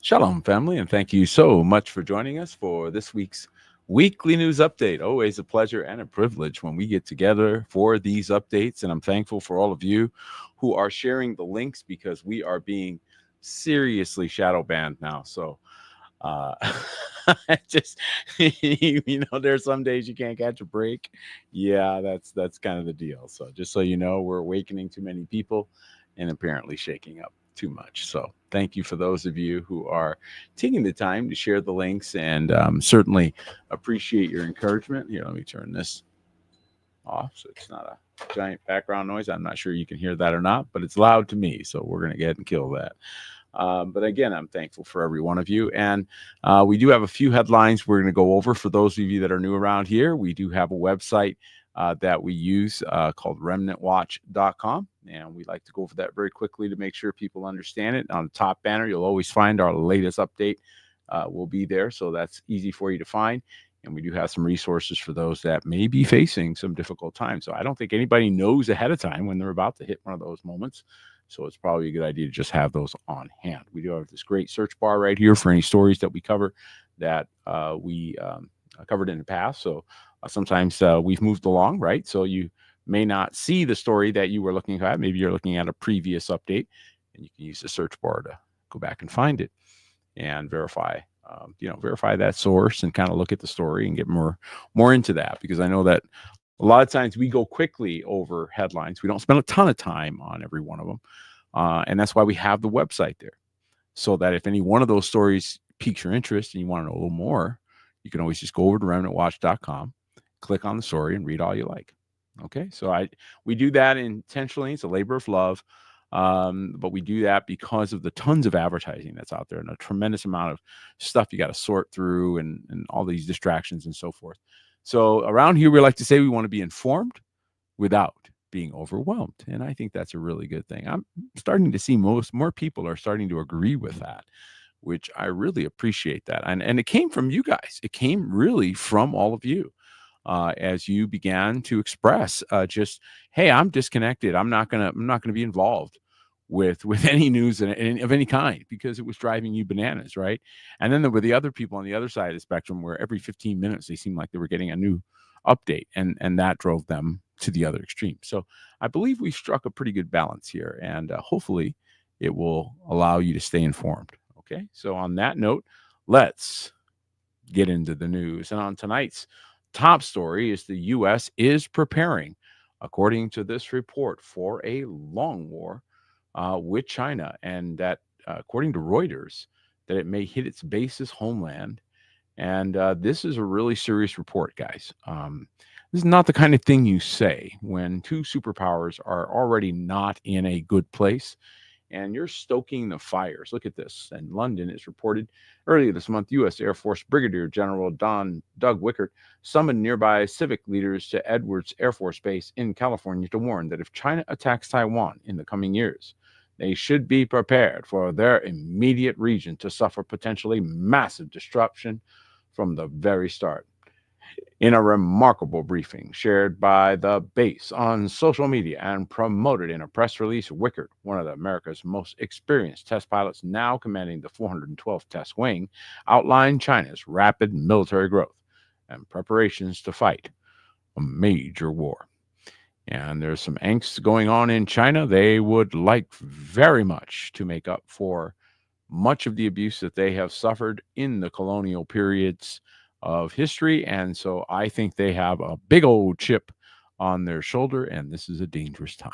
Shalom, family, and thank you so much for joining us for this week's weekly news update. Always a pleasure and a privilege when we get together for these updates. And I'm thankful for all of you who are sharing the links because we are being seriously shadow banned now. So, uh, just there's some days you can't catch a break. Yeah, that's kind of the deal. So, just so you know, we're awakening too many people and apparently shaking up too much. So, thank you for those of you who are taking the time to share the links and certainly appreciate your encouragement. Here, let me turn this off so it's not a giant background noise. I'm not sure you can hear that or not, but it's loud to me. So, we're going to get ahead and kill that. But again, I'm thankful for every one of you. And we do have a few headlines we're going to go over for those of you that are new around here. We do have a website that we use called remnantwatch.com. And we like to go over that very quickly to make sure people understand it. On the top banner, you'll always find our latest update will be there. So that's easy for you to find. And we do have some resources for those that may be facing some difficult times. So I don't think anybody knows ahead of time when they're about to hit one of those moments. So it's probably a good idea to just have those on hand. We do have this great search bar right here for any stories that we cover that we covered in the past. So sometimes we've moved along, right? So you may not see the story that you were looking at. Maybe you're looking at a previous update, and you can use the search bar to go back and find it and verify that source and kind of look at the story and get more into that, because I know that a lot of times we go quickly over headlines. We don't spend a ton of time on every one of them. And that's why we have the website there, so that if any one of those stories piques your interest and you want to know a little more, you can always just go over to remnantwatch.com, click on the story, and read all you like. Okay, so we do that intentionally. It's a labor of love. But we do that because of the tons of advertising that's out there and a tremendous amount of stuff you got to sort through and all these distractions and so forth. So around here, we like to say we want to be informed without being overwhelmed. And I think that's a really good thing. I'm starting to see more people are starting to agree with that, which I really appreciate that. And it came from you guys. It came really from all of you. As you began to express just, hey, I'm disconnected. I'm not gonna be involved with any news of any kind, because it was driving you bananas, right? And then there were the other people on the other side of the spectrum where every 15 minutes they seemed like they were getting a new update, and that drove them to the other extreme. So I believe we've struck a pretty good balance here, and hopefully it will allow you to stay informed. Okay, so on that note, let's get into the news. And on tonight's top story is the U.S. is preparing, according to this report, for a long war with China, and that, according to Reuters, that it may hit its base's homeland. And this is a really serious report, guys. This is not the kind of thing you say when two superpowers are already not in a good place and you're stoking the fires. Look at this. In London, it's reported earlier this month, U.S. Air Force Brigadier General Doug Wickert summoned nearby civic leaders to Edwards Air Force Base in California to warn that if China attacks Taiwan in the coming years, they should be prepared for their immediate region to suffer potentially massive disruption from the very start. In a remarkable briefing shared by the base on social media and promoted in a press release, Wickert, one of America's most experienced test pilots now commanding the 412th Test Wing, outlined China's rapid military growth and preparations to fight a major war. And there's some angst going on in China. They would like very much to make up for much of the abuse that they have suffered in the colonial periods of history. And so I think they have a big old chip on their shoulder, and this is a dangerous time.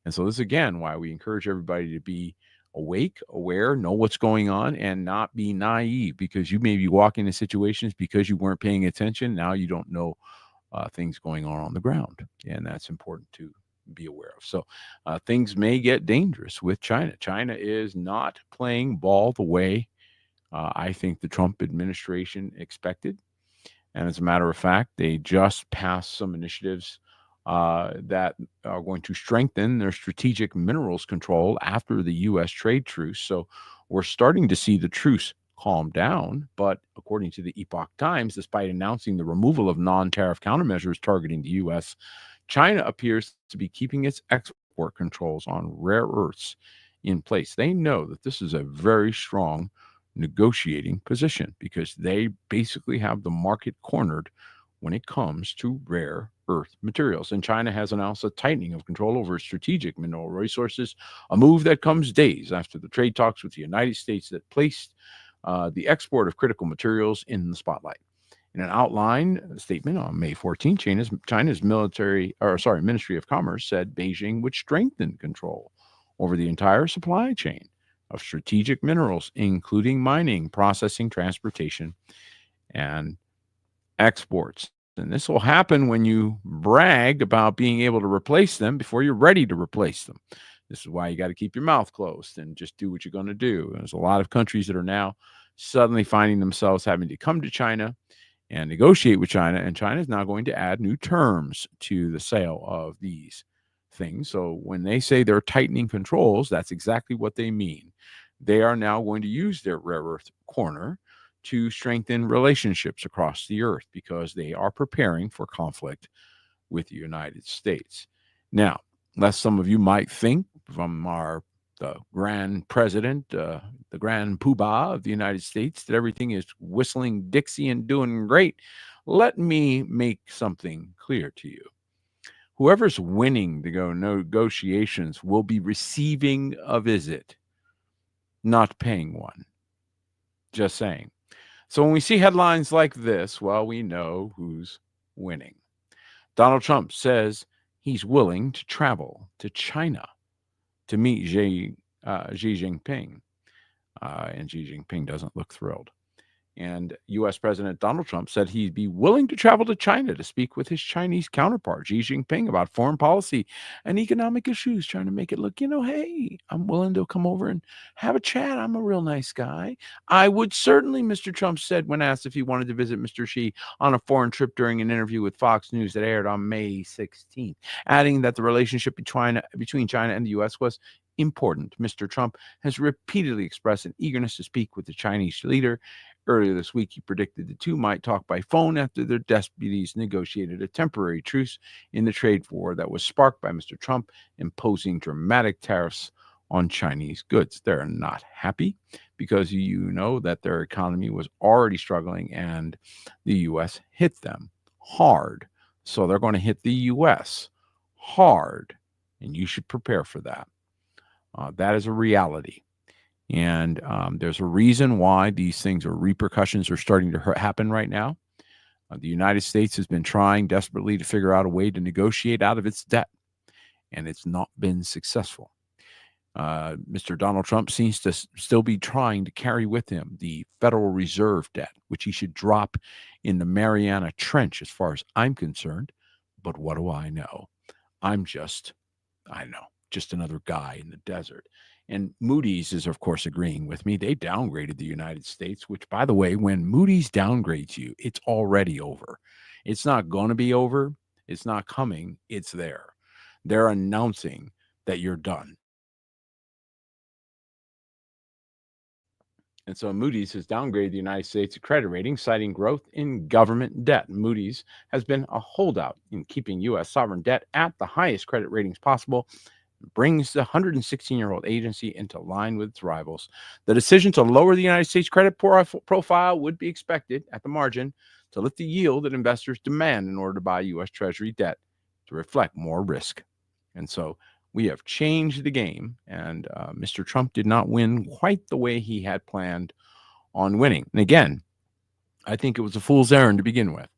And so this is, again, why we encourage everybody to be awake, aware, know what's going on, and not be naive, because you may be walking into situations because you weren't paying attention. Now you don't know things going on the ground, and that's important to be aware of. So things may get dangerous with China. China is not playing ball the way I think the Trump administration expected. And as a matter of fact, they just passed some initiatives that are going to strengthen their strategic minerals control after the U.S. trade truce. So we're starting to see the truce calm down. But according to the Epoch Times, despite announcing the removal of non-tariff countermeasures targeting the U.S., China appears to be keeping its export controls on rare earths in place. They know that this is a very strong negotiating position because they basically have the market cornered when it comes to rare earth materials. And China has announced a tightening of control over strategic mineral resources, a move that comes days after the trade talks with the United States that placed the export of critical materials in the spotlight. In an outline statement on May 14, China's Ministry of Commerce said Beijing would strengthen control over the entire supply chain of strategic minerals, including mining, processing, transportation, and exports. And this will happen when you brag about being able to replace them before you're ready to replace them. This is why you got to keep your mouth closed and just do what you're going to do. There's a lot of countries that are now suddenly finding themselves having to come to China and negotiate with China, and China is now going to add new terms to the sale of these things. So when they say they're tightening controls, that's exactly what they mean. They are now going to use their rare earth corner to strengthen relationships across the earth because they are preparing for conflict with the United States. Now, lest some of you might think from the grand president, the grand poobah of the United States, that everything is whistling Dixie and doing great, let me make something clear to you. Whoever's winning the negotiations will be receiving a visit, not paying one. Just saying. So when we see headlines like this, well, we know who's winning. Donald Trump says he's willing to travel to China to meet Xi Jinping. And Xi Jinping doesn't look thrilled. And U.S. President Donald Trump said he'd be willing to travel to China to speak with his Chinese counterpart, Xi Jinping, about foreign policy and economic issues, trying to make it look, hey, I'm willing to come over and have a chat. I'm a real nice guy. I would certainly, Mr. Trump said when asked if he wanted to visit Mr. Xi on a foreign trip during an interview with Fox News that aired on May 16th, adding that the relationship between China and the U.S. was important. Mr. Trump has repeatedly expressed an eagerness to speak with the Chinese leader. Earlier this week, he predicted the two might talk by phone after their deputies negotiated a temporary truce in the trade war that was sparked by Mr. Trump imposing dramatic tariffs on Chinese goods. They're not happy because you know that their economy was already struggling and the U.S. hit them hard. So they're going to hit the U.S. hard, and you should prepare for that. That is a reality. And there's a reason why these things or repercussions are starting to happen right now. The United States has been trying desperately to figure out a way to negotiate out of its debt, and it's not been successful. Mr. Donald Trump seems to still be trying to carry with him the Federal Reserve debt, which he should drop in the Mariana Trench as far as I'm concerned. But what do I know? I'm just another guy in the desert. And Moodys is, of course, agreeing with me. They downgraded the United States, which, by the way, when Moodys downgrades you, it's already over. It's not going to be over. It's not coming. It's there. They're announcing that you're done. And so Moodys has downgraded the United States credit rating, citing growth in government debt. Moodys has been a holdout in keeping U.S. sovereign debt at the highest credit ratings possible, brings the 116-year-old agency into line with its rivals. The decision to lower the United States credit profile would be expected at the margin to lift the yield that investors demand in order to buy U.S. Treasury debt to reflect more risk. And so we have changed the game, and Mr. Trump did not win quite the way he had planned on winning. And again, I think it was a fool's errand to begin with.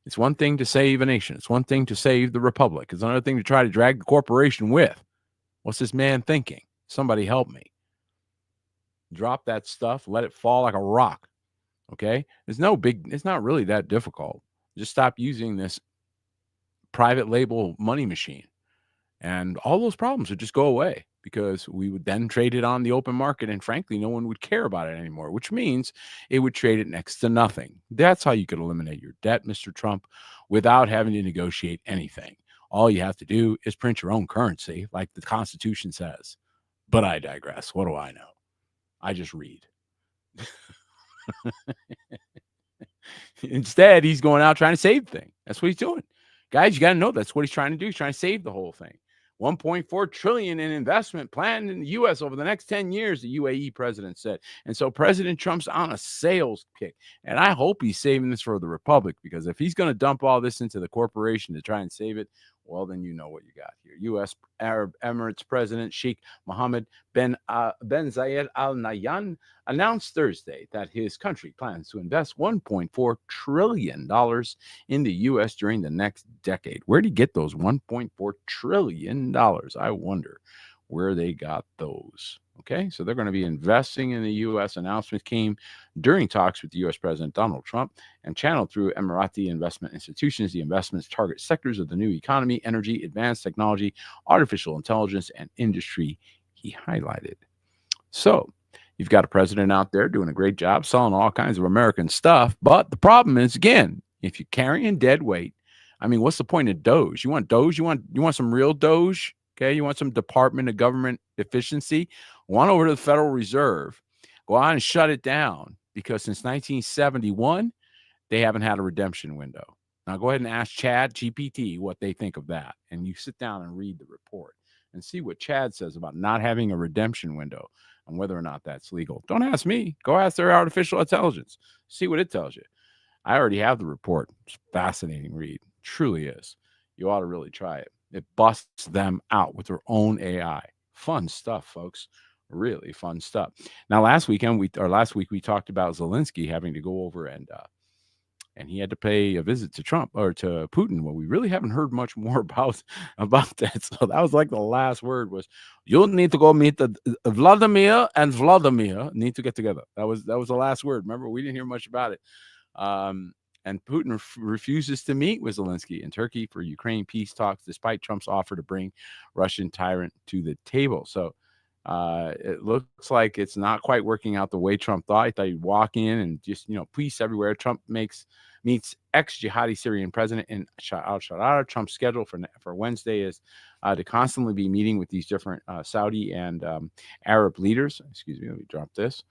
It's one thing to save a nation. It's one thing to save the republic. It's another thing to try to drag the corporation with. What's this man thinking? Somebody help me. Drop that stuff. Let it fall like a rock. Okay? It's not really that difficult. Just stop using this private label money machine. And all those problems would just go away because we would then trade it on the open market. And frankly, no one would care about it anymore, which means it would trade it next to nothing. That's how you could eliminate your debt, Mr. Trump, without having to negotiate anything. All you have to do is print your own currency like the Constitution says. But I digress. What do I know? I just read. Instead, he's going out trying to save the thing. That's what he's doing. Guys, you got to know that's what he's trying to do. He's trying to save the whole thing. 1.4 trillion in investment planned in the U.S. over the next 10 years, the UAE president said. And so President Trump's on a sales kick. And I hope he's saving this for the Republic, because if he's going to dump all this into the corporation to try and save it, well, then you know what you got here. U.S. Arab Emirates President Sheikh Mohammed bin Zayed Al Nahyan announced Thursday that his country plans to invest $1.4 trillion in the U.S. during the next decade. Where did he get those $1.4 trillion? I wonder where they got those. Okay, so they're going to be investing in the U.S. Announcement came during talks with the U.S. President Donald Trump and channeled through Emirati investment institutions. The investments target sectors of the new economy, energy, advanced technology, artificial intelligence, and industry, he highlighted. So you've got a president out there doing a great job selling all kinds of American stuff. But the problem is, again, if you're carrying dead weight, I mean, what's the point of Doge? You want Doge? You want some real Doge? Okay, you want some Department of Government efficiency? One over to the Federal Reserve. Go on and shut it down, because since 1971, they haven't had a redemption window. Now go ahead and ask Chad GPT what they think of that. And you sit down and read the report and see what Chad says about not having a redemption window and whether or not that's legal. Don't ask me. Go ask their artificial intelligence. See what it tells you. I already have the report. It's a fascinating read. It truly is. You ought to really try it. It busts them out with their own AI. Fun stuff, folks. Really fun stuff. Now, last week we talked about Zalinsky having to go over and he had to pay a visit to Trump or to Putin. Well, we really haven't heard much more about that. So that was like the last word was, you'll need to go meet the Vladimir and Vladimir need to get together. That was the last word. Remember, we didn't hear much about it. And Putin refuses to meet with Zalinsky in Turkey for Ukraine peace talks, despite Trump's offer to bring Russian tyrant to the table. So it looks like it's not quite working out the way Trump thought. He thought he'd walk in and just, peace everywhere. Trump meets ex-jihadi Syrian president in al-Sharara. Trump's schedule for Wednesday is to constantly be meeting with these different Saudi and Arab leaders. Excuse me, let me drop this.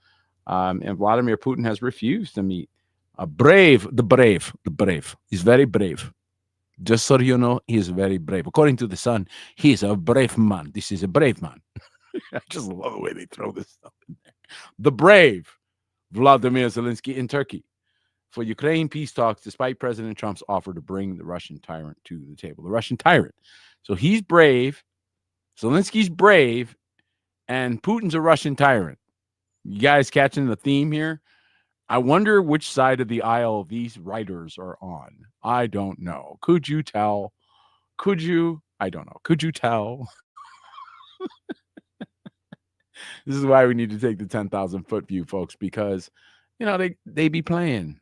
And Vladimir Putin has refused to meet. The brave. He's very brave. Just so you know, he is very brave. According to the Sun, he is a brave man. This is a brave man. I just love the way they throw this stuff in there. The brave Vladimir Zalinsky in Turkey for Ukraine peace talks, despite President Trump's offer to bring the Russian tyrant to the table. The Russian tyrant. So he's brave. Zalinsky's brave. And Putin's a Russian tyrant. You guys catching the theme here? I wonder which side of the aisle these writers are on. I don't know. Could you tell? Could you? I don't know. Could you tell? This is why we need to take the 10,000-foot view, folks, because, they be playing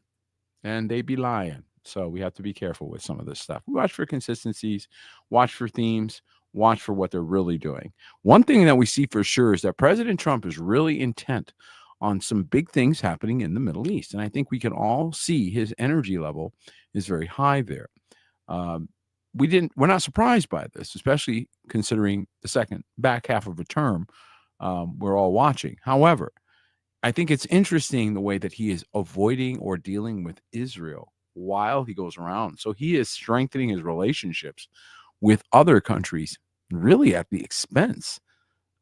and they be lying. So we have to be careful with some of this stuff. Watch for consistencies, watch for themes, watch for what they're really doing. One thing that we see for sure is that President Trump is really intent on some big things happening in the Middle East. And I think we can all see his energy level is very high there. We're not surprised by this, especially considering the back half of a term we're all watching. However, I think it's interesting the way that he is avoiding or dealing with Israel while he goes around. So he is strengthening his relationships with other countries, really at the expense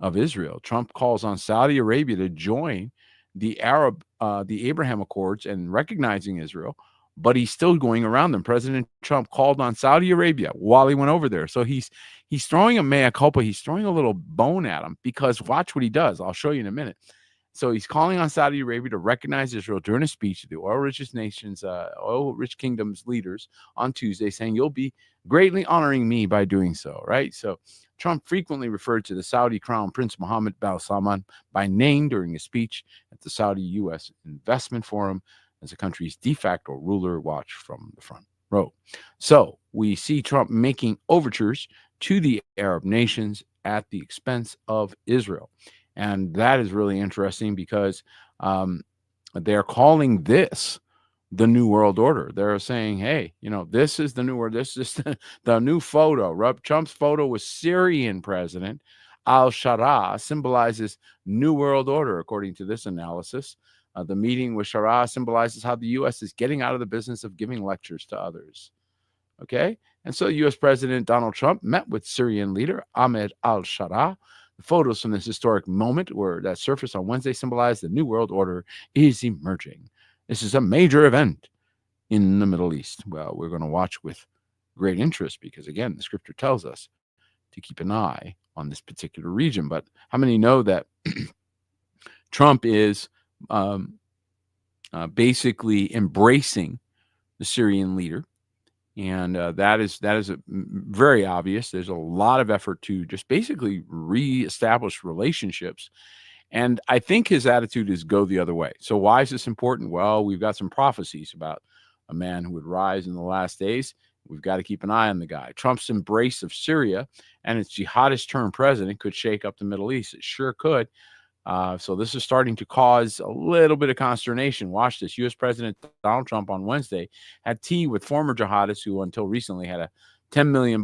of Israel. Trump calls on Saudi Arabia to join the Abraham Accords and recognizing Israel, but he's still going around them. President Trump called on Saudi Arabia while he went over there. So he's throwing a mea culpa. He's throwing a little bone at him, because watch what he does. I'll show you in a minute. So he's calling on Saudi Arabia to recognize Israel during a speech to the oil-rich kingdoms leaders on Tuesday, saying, "You'll be greatly honoring me by doing so," right? So Trump frequently referred to the Saudi Crown Prince Mohammed bin Salman by name during a speech at the Saudi-U.S. Investment Forum as the country's de facto ruler. Watch from the front row. So we see Trump making overtures to the Arab nations at the expense of Israel. And that is really interesting, because they're calling this the New World Order. They're saying, hey, this is the new world. This is the new photo. Trump's photo with Syrian President al-Shara symbolizes New World Order, according to this analysis. The meeting with Shara symbolizes how the U.S. is getting out of the business of giving lectures to others. Okay. And so U.S. President Donald Trump met with Syrian leader Ahmed al-Sharaa. The photos from this historic moment that surfaced on Wednesday symbolize the New World Order is emerging. This is a major event in the Middle East. Well, we're going to watch with great interest because, again, the scripture tells us to keep an eye on this particular region. But how many know that Trump is basically embracing the Syrian leader? And that is very obvious. There's a lot of effort to just basically reestablish relationships. And I think his attitude is go the other way. So why is this important? Well, we've got some prophecies about a man who would rise in the last days. We've got to keep an eye on the guy. Trump's embrace of Syria and its jihadist turned president could shake up the Middle East. It sure could. So this is starting to cause a little bit of consternation. Watch this. U.S. President Donald Trump on Wednesday had tea with former jihadists who until recently had a $10 million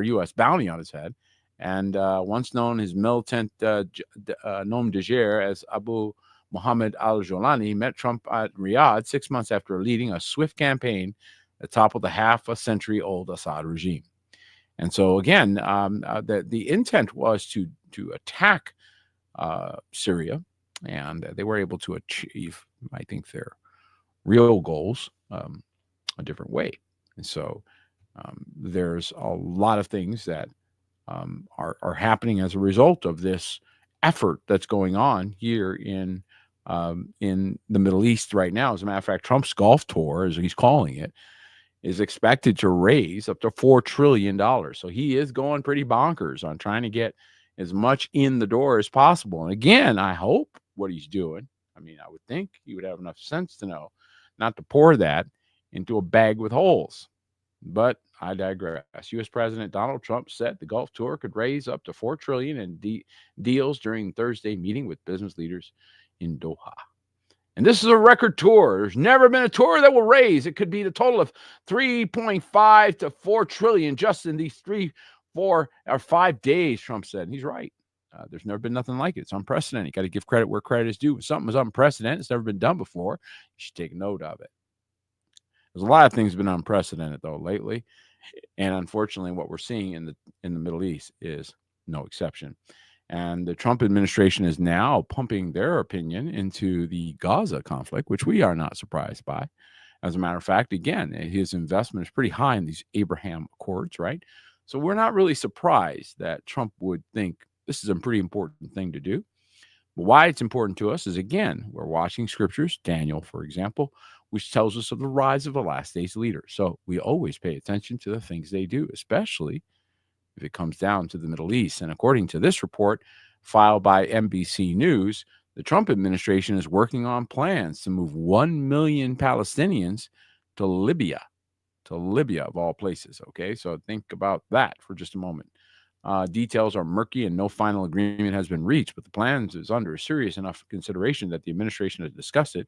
U.S. bounty on his head. And once known his militant nom de guerre as Abu Muhammad al-Jolani met Trump at Riyadh 6 months after leading a swift campaign that toppled the half-a-century-old Assad regime. And so, again, the intent was to attack Syria, and they were able to achieve, I think, their real goals a different way. And so there's a lot of things that are happening as a result of this effort that's going on here in the Middle East right now. As a matter of fact, Trump's Gulf tour, as he's calling it, is expected to raise up to $4 trillion. So he is going pretty bonkers on trying to get as much in the door as possible. And again, I hope what he's doing, I mean, I would think he would have enough sense to know not to pour that into a bag with holes. But I digress. U.S. President Donald Trump said the Gulf tour could raise up to $4 trillion in deals during Thursday meeting with business leaders in Doha. And this is a record tour. There's never been a tour that will raise. It could be the total of 3.5 to 4 trillion just in these 3, 4, or 5 days, Trump said. And he's right. There's never been nothing like it. It's unprecedented. You got to give credit where credit is due. When something is unprecedented, it's never been done before, you should take note of it. There's a lot of things been unprecedented, though, lately. And unfortunately, what we're seeing in the Middle East is no exception. And the Trump administration is now pumping their opinion into the Gaza conflict, which we are not surprised by. As a matter of fact, again, his investment is pretty high in these Abraham Accords, right? So we're not really surprised that Trump would think this is a pretty important thing to do. But why it's important to us is, again, we're watching scriptures, Daniel, for example, which tells us of the rise of the last days leader. So we always pay attention to the things they do, especially if it comes down to the Middle East. And according to this report filed by NBC News, the Trump administration is working on plans to move 1 million Palestinians to Libya of all places. Okay, so think about that for just a moment. Details are murky and no final agreement has been reached, but the plans is under serious enough consideration that the administration has discussed it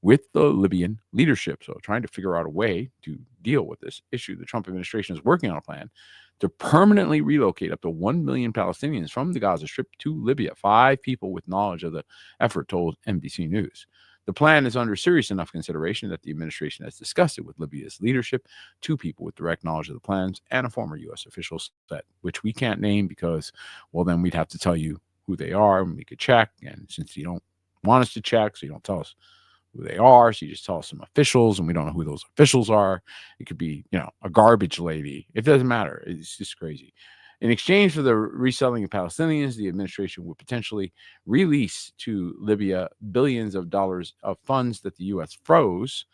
with the Libyan leadership. So trying to figure out a way to deal with this issue. The Trump administration is working on a plan to permanently relocate up to 1 million Palestinians from the Gaza Strip to Libya. 5 people with knowledge of the effort told NBC News. The plan is under serious enough consideration that the administration has discussed it with Libya's leadership. 2 people with direct knowledge of the plans and a former U.S. official said, which we can't name because, well, then we'd have to tell you who they are and we could check. And since you don't want us to check, so you don't tell us who they are, so you just tell us some officials, and we don't know who those officials are. It could be, a garbage lady. It doesn't matter. It's just crazy. In exchange for the reselling of Palestinians, the administration would potentially release to Libya billions of dollars of funds that the U.S. froze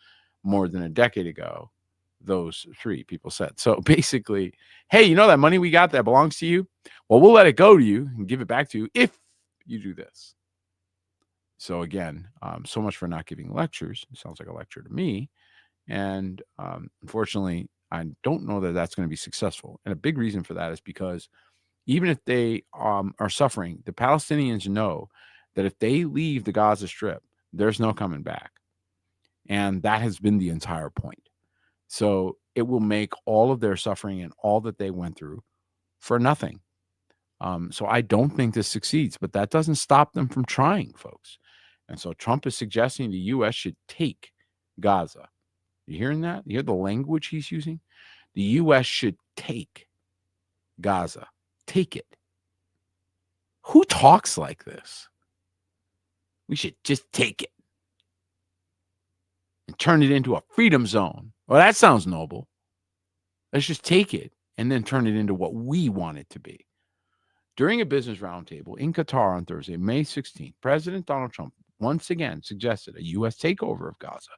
more than a decade ago. Those 3 people said. So basically, hey, that money we got that belongs to you? Well, we'll let it go to you and give it back to you if you do this. So again, so much for not giving lectures. It sounds like a lecture to me. And unfortunately, I don't know that that's going to be successful. And a big reason for that is because even if they are suffering, the Palestinians know that if they leave the Gaza Strip, there's no coming back. And that has been the entire point. So it will make all of their suffering and all that they went through for nothing. So I don't think this succeeds, but that doesn't stop them from trying, folks. And so Trump is suggesting the U.S. should take Gaza. You hearing that? You hear the language he's using? the U.S. should take Gaza. Take it. Who talks like this? We should just take it and turn it into a freedom zone. Well, that sounds noble. Let's just take it and then turn it into what we want it to be. During a business roundtable in Qatar on Thursday, May 16th, President Donald Trump once again suggested a U.S. takeover of Gaza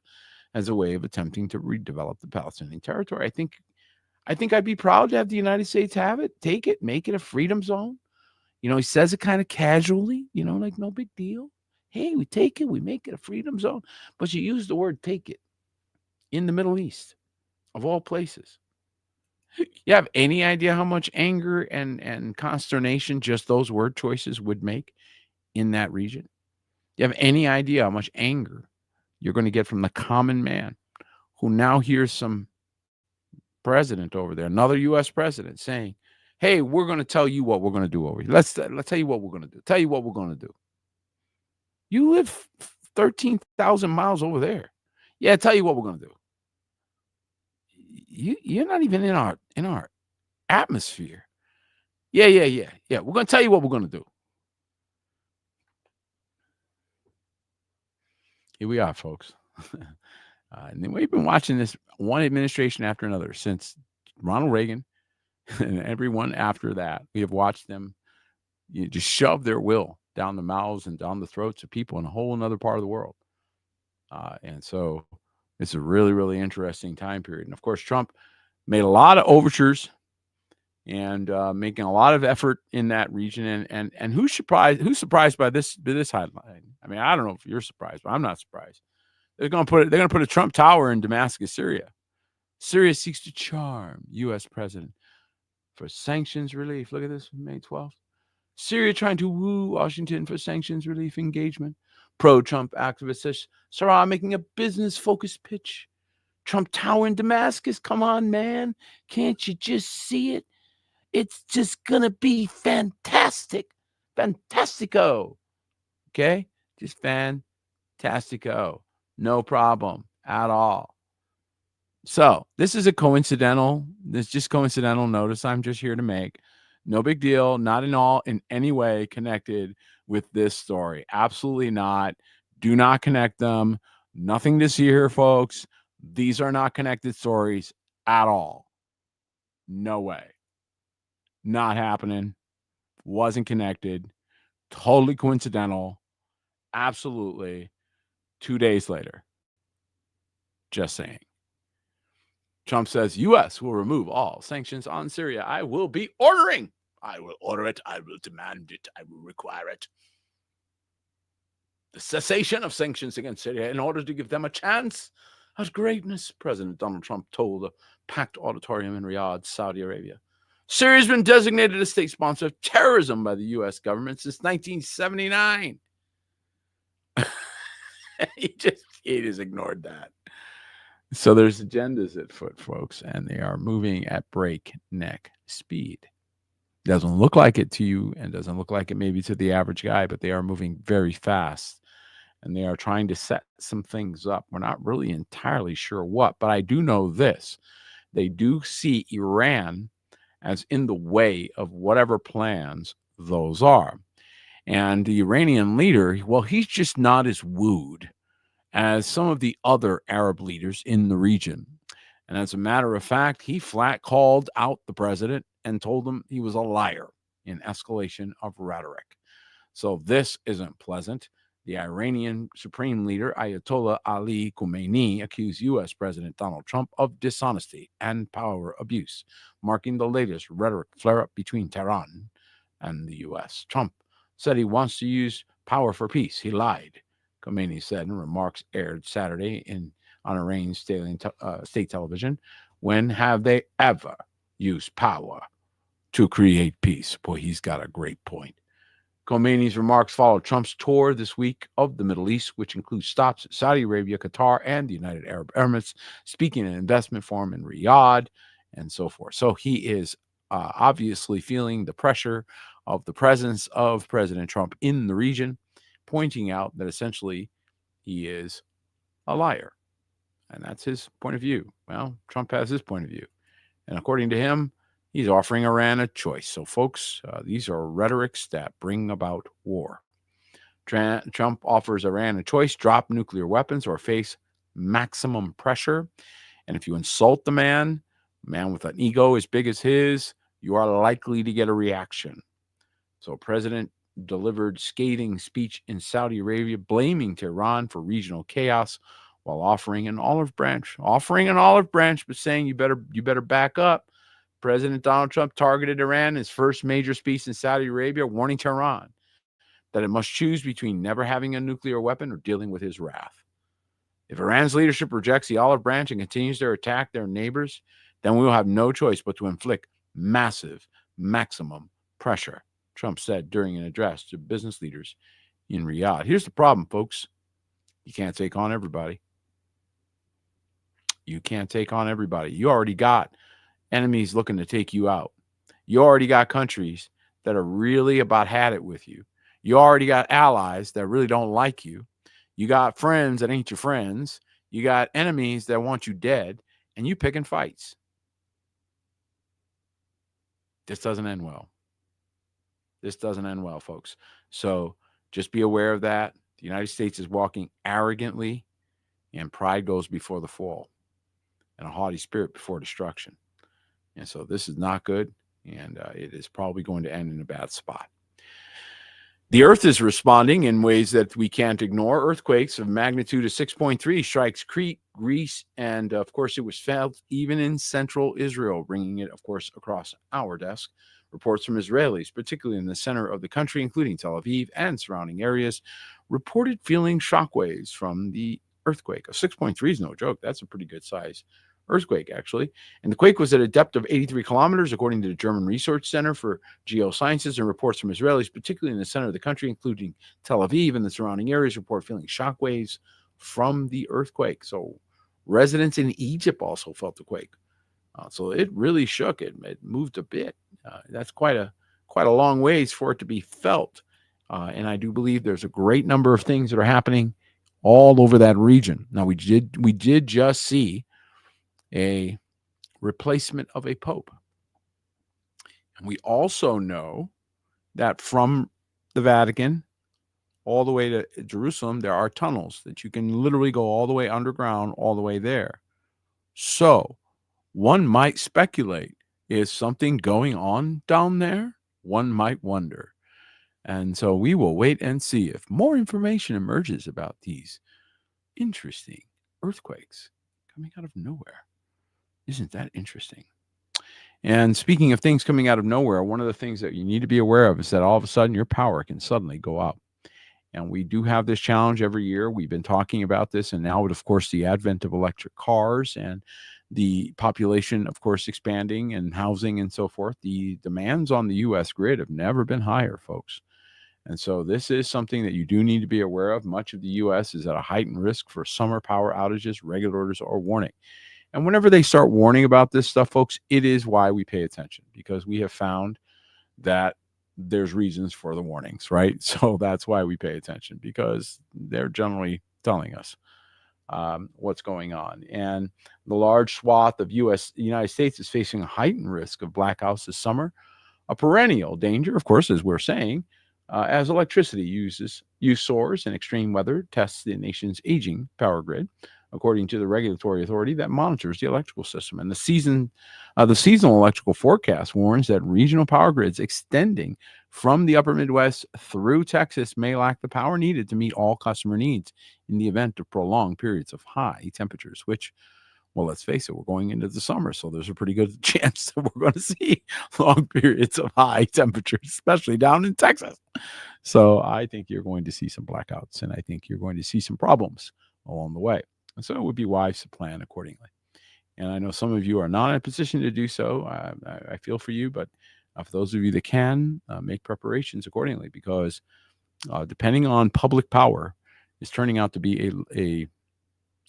as a way of attempting to redevelop the Palestinian territory. I think I'd be proud to have the United States have it, take it, make it a freedom zone. You know, he says it kind of casually, you know, like no big deal. Hey, we take it, we make it a freedom zone. But you use the word take it in the Middle East, of all places. You have any idea how much anger and consternation just those word choices would make in that region? You have any idea how much anger you're going to get from the common man who now hears some president over there, another U.S. president saying, hey, we're going to tell you what we're going to do over here. Let's tell you what we're going to do. Tell you what we're going to do. You live 13,000 miles over there. Yeah, tell you what we're going to do. You're not even in our atmosphere. Yeah. We're going to tell you what we're going to do. Here we are, folks. And we've been watching this one administration after another since Ronald Reagan and everyone after that. We have watched them just shove their will down the mouths and down the throats of people in a whole another part of the world. And so it's a really, really interesting time period. And of course, Trump made a lot of overtures and making a lot of effort in that region. And who's surprised by this headline? I mean, I don't know if you're surprised, but I'm not surprised. They're going to put a Trump Tower in Damascus, Syria. Syria seeks to charm U.S. president for sanctions relief. Look at this, May 12th. Syria trying to woo Washington for sanctions relief engagement. Pro-Trump activist says Sarah making a business-focused pitch. Trump Tower in Damascus. Come on, man. Can't you just see it? It's just going to be fantastic. Fantastico. Okay? Just fantastico. No problem at all. So this is just coincidental notice I'm just here to make. No big deal. Not in any way connected with this story. Absolutely not. Do not connect them. Nothing to see here, folks. These are not connected stories at all. No way. Not happening. Wasn't connected. Totally coincidental. Absolutely. 2 days later. Just saying. Trump says U.S. will remove all sanctions on Syria. I will be ordering. I will order it. I will demand it. I will require it. The cessation of sanctions against Syria in order to give them a chance at greatness, President Donald Trump told a packed auditorium in Riyadh, Saudi Arabia. Syria has been designated a state sponsor of terrorism by the U.S. government since 1979. He just ignored that. So there's agendas at foot, folks, and they are moving at breakneck speed. Doesn't look like it to you and doesn't look like it maybe to the average guy, but they are moving very fast and they are trying to set some things up. We're not really entirely sure what, but I do know this. They do see Iran as in the way of whatever plans those are. And the Iranian leader, well, he's just not as wooed as some of the other Arab leaders in the region. And as a matter of fact, he flat called out the president and told him he was a liar in escalation of rhetoric. So this isn't pleasant. The Iranian Supreme Leader, Ayatollah Ali Khamenei, accused U.S. President Donald Trump of dishonesty and power abuse, marking the latest rhetoric flare-up between Tehran and the U.S. Trump said he wants to use power for peace. He lied, Khamenei said in remarks aired Saturday on Iran's state television. When have they ever used power to create peace? Boy, he's got a great point. Khamenei's remarks followed Trump's tour this week of the Middle East, which includes stops at Saudi Arabia, Qatar, and the United Arab Emirates, speaking at an investment forum in Riyadh, and so forth. So he is obviously feeling the pressure of the presence of President Trump in the region, pointing out that essentially he is a liar. And that's his point of view. Well, Trump has his point of view. And according to him, he's offering Iran a choice. So, folks, these are rhetorics that bring about war. Trump offers Iran a choice: drop nuclear weapons or face maximum pressure. And if you insult the man with an ego as big as his, you are likely to get a reaction. So, President delivered scathing speech in Saudi Arabia, blaming Tehran for regional chaos while offering an olive branch, but saying you better back up. President Donald Trump targeted Iran in his first major speech in Saudi Arabia, warning Tehran that it must choose between never having a nuclear weapon or dealing with his wrath. If Iran's leadership rejects the olive branch and continues to attack their neighbors, then we will have no choice but to inflict maximum pressure, Trump said during an address to business leaders in Riyadh. Here's the problem, folks. You can't take on everybody. You can't take on everybody. You already got enemies looking to take you out. You already got countries that are really about had it with you. You already got allies that really don't like you. You got friends that ain't your friends. You got enemies that want you dead, and you picking fights. This doesn't end well. This doesn't end well, folks. So just be aware of that. The United States is walking arrogantly, and pride goes before the fall, and a haughty spirit before destruction. And so this is not good, and it is probably going to end in a bad spot. The Earth is responding in ways that we can't ignore. Earthquakes of magnitude of 6.3 strikes Crete, Greece, and of course it was felt even in central Israel, bringing it, of course, across our desk. Reports from Israelis, particularly in the center of the country, including Tel Aviv and surrounding areas, reported feeling shockwaves from the earthquake. A 6.3 is no joke. That's a pretty good size earthquake, actually. And the quake was at a depth of 83 kilometers, according to the German Research Center for Geosciences, and reports from Israelis, particularly in the center of the country, including Tel Aviv and the surrounding areas, report feeling shockwaves from the earthquake. So residents in Egypt also felt the quake. So it really shook. It moved a bit. That's quite a long ways for it to be felt. And I do believe there's a great number of things that are happening all over that region. Now, we did just see a replacement of a pope. And we also know that from the Vatican all the way to Jerusalem, there are tunnels that you can literally go all the way underground, all the way there. So one might speculate, is something going on down there? One might wonder. And so we will wait and see if more information emerges about these interesting earthquakes coming out of nowhere. Isn't that interesting? And speaking of things coming out of nowhere, one of the things that you need to be aware of is that all of a sudden your power can suddenly go out. And we do have this challenge every year. We've been talking about this, and now with, of course, the advent of electric cars and the population, of course, expanding and housing and so forth, the demands on the U.S. grid have never been higher, folks. And so this is something that you do need to be aware of. Much of the U.S. is at a heightened risk for summer power outages, regular orders, or warning. And whenever they start warning about this stuff, folks, it is why we pay attention, because we have found that there's reasons for the warnings, right? So that's why we pay attention, because they're generally telling us what's going on. And the large swath of the United States is facing a heightened risk of blackouts this summer, a perennial danger, of course, as we're saying, as electricity use soars and extreme weather tests the nation's aging power grid, according to the regulatory authority that monitors the electrical system. And the seasonal electrical forecast warns that regional power grids extending from the upper Midwest through Texas may lack the power needed to meet all customer needs in the event of prolonged periods of high temperatures, which, well, let's face it, we're going into the summer, so there's a pretty good chance that we're going to see long periods of high temperatures, especially down in Texas. So I think you're going to see some blackouts, and I think you're going to see some problems along the way. And so it would be wise to plan accordingly. And I know some of you are not in a position to do so. I feel for you, but for those of you that can, make preparations accordingly, because depending on public power is turning out to be a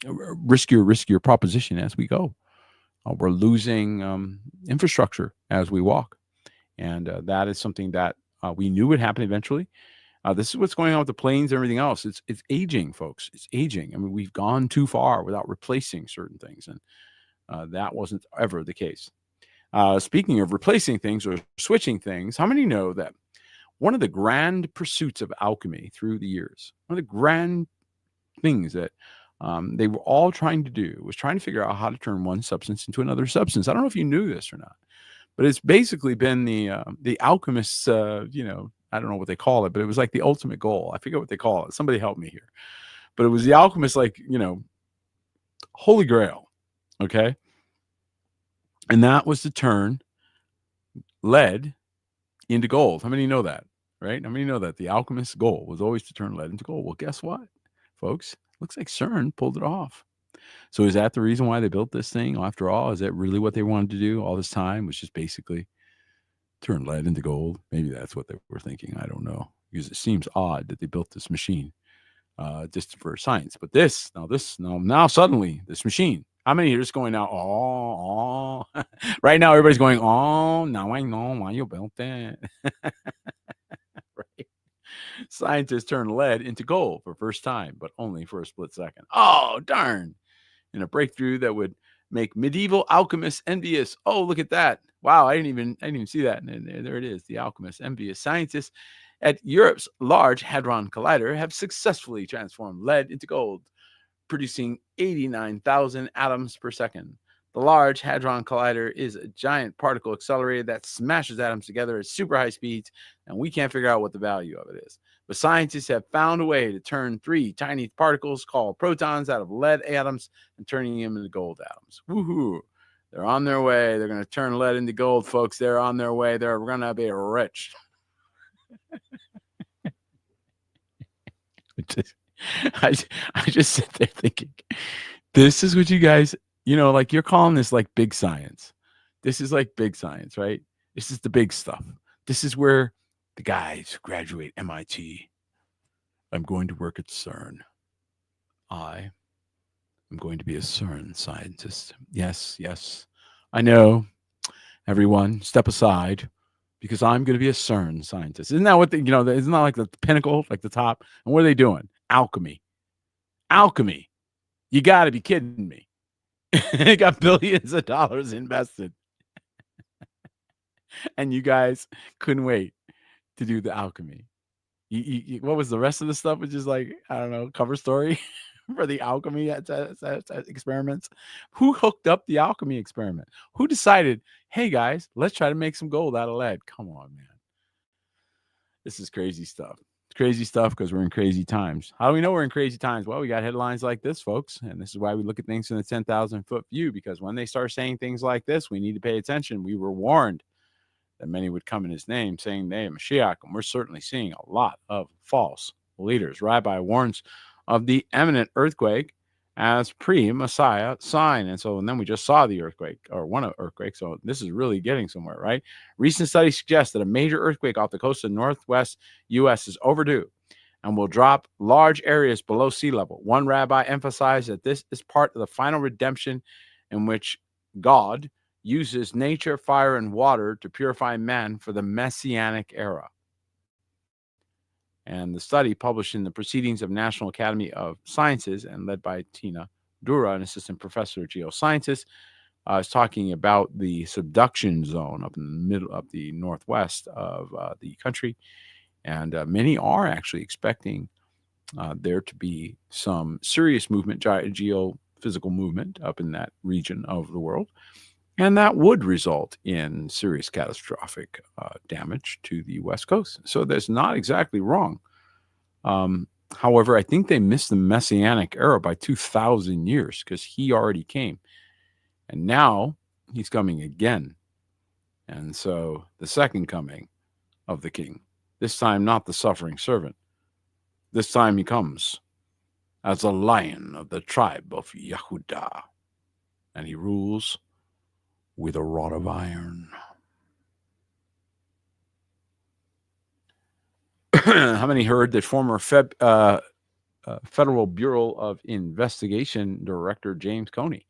riskier proposition as we go. We're losing infrastructure as we walk. And that is something that we knew would happen eventually. This is what's going on with the planes and everything else. It's aging, folks. It's aging. I mean, we've gone too far without replacing certain things, and that wasn't ever the case. Speaking of replacing things or switching things, how many know that one of the grand pursuits of alchemy through the years, one of the grand things that they were all trying to do was trying to figure out how to turn one substance into another substance. I don't know if you knew this or not, but it's basically been the alchemists, I don't know what they call it, but it was like the ultimate goal. I forget what they call it. Somebody help me here. But it was the alchemists, like, holy grail. Okay. And that was to turn lead into gold. How many know that? Right? How many know that the alchemist's goal was always to turn lead into gold? Well, guess what, folks? Looks like CERN pulled it off. So is that the reason why they built this thing? After all, is that really what they wanted to do all this time? Was just basically turn lead into gold? Maybe that's what they were thinking. I don't know, because it seems odd that they built this machine just for science. But now suddenly this machine. How many are just going now? Oh, right now everybody's going. Oh, now I know why you built that. Right? Scientists turn lead into gold for first time, but only for a split second. Oh, darn. In a breakthrough that would make medieval alchemists envious. Oh, look at that. Wow, I didn't even see that. And there it is, the alchemists envious. Scientists at Europe's Large Hadron Collider have successfully transformed lead into gold, producing 89,000 atoms per second. The Large Hadron Collider is a giant particle accelerator that smashes atoms together at super high speeds, and we can't figure out what the value of it is. But scientists have found a way to turn 3 tiny particles called protons out of lead atoms and turning them into gold atoms. Woohoo! They're on their way. They're going to turn lead into gold, folks. They're on their way. They're going to be rich. I just sit there thinking, this is what you guys, like you're calling this like big science. This is like big science, right? This is the big stuff. This is where the guys who graduate MIT. I'm going to work at CERN. I am going to be a CERN scientist. Yes. I know. Everyone, step aside, because I'm going to be a CERN scientist. Isn't that what isn't that like the pinnacle, like the top? And what are they doing? Alchemy. You got to be kidding me. They got billions of dollars invested. And you guys couldn't wait to do the alchemy. What was the rest of the stuff? Which is like, I don't know, cover story for the alchemy experiments. Who hooked up the alchemy experiment? Who decided, hey guys, let's try to make some gold out of lead? Come on, man. This is crazy stuff. It's crazy stuff because we're in crazy times. How do we know we're in crazy times? Well, we got headlines like this, folks. And this is why we look at things in a 10,000-foot view, because when they start saying things like this, we need to pay attention. We were warned that many would come in his name, saying they are Mashiach, and we're certainly seeing a lot of false leaders. Rabbi warns of the imminent earthquake as pre-Messiah sign. And then we just saw the earthquake, or one earthquake, so this is really getting somewhere, right? Recent studies suggest that a major earthquake off the coast of northwest U.S. is overdue and will drop large areas below sea level. One rabbi emphasized that this is part of the final redemption in which God uses nature, fire, and water to purify man for the Messianic era. And the study, published in the Proceedings of National Academy of Sciences and led by Tina Dura, an assistant professor of geosciences, is talking about the subduction zone up in the middle of the northwest of the country. And many are actually expecting there to be some serious movement, geophysical movement up in that region of the world. And that would result in serious catastrophic damage to the West Coast. So that's not exactly wrong. However, I think they missed the Messianic era by 2,000 years, because he already came. And now he's coming again. And so the second coming of the king, this time not the suffering servant. This time he comes as a lion of the tribe of Yehudah. And he rules with a rod of iron. How many heard that former Federal Bureau of Investigation Director James Comey?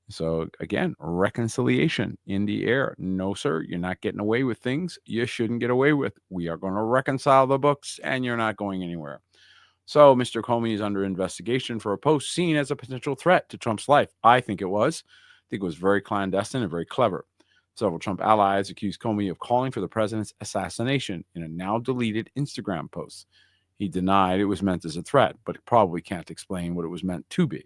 So again, reconciliation in the air. No, sir, you're not getting away with things you shouldn't get away with. We are going to reconcile the books, and you're not going anywhere. So Mr. Comey is under investigation for a post seen as a potential threat to Trump's life. I think it was. I think it was very clandestine and very clever. Several Trump allies accused Comey of calling for the president's assassination in a now-deleted Instagram post. He denied it was meant as a threat, but probably can't explain what it was meant to be.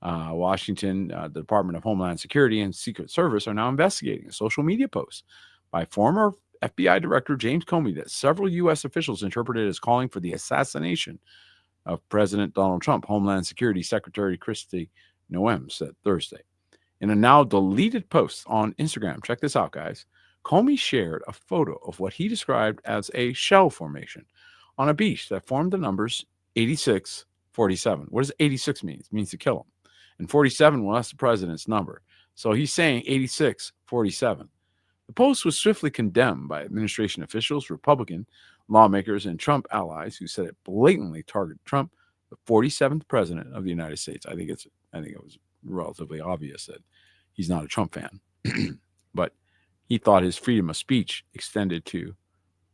Washington, the Department of Homeland Security and Secret Service are now investigating a social media post by former FBI Director James Comey that several U.S. officials interpreted as calling for the assassination of President Donald Trump. Homeland Security Secretary Kristi Noem said Thursday. In a now deleted post on Instagram, check this out, guys. Comey shared a photo of what he described as a shell formation on a beach that formed the numbers 86, 47. What does 86 mean? It means to kill him. And 47, well, that's the president's number. So he's saying 86, 47. The post was swiftly condemned by administration officials, Republican lawmakers, and Trump allies who said it blatantly targeted Trump, the 47th president of the United States. I think it was relatively obvious that he's not a Trump fan, but he thought his freedom of speech extended to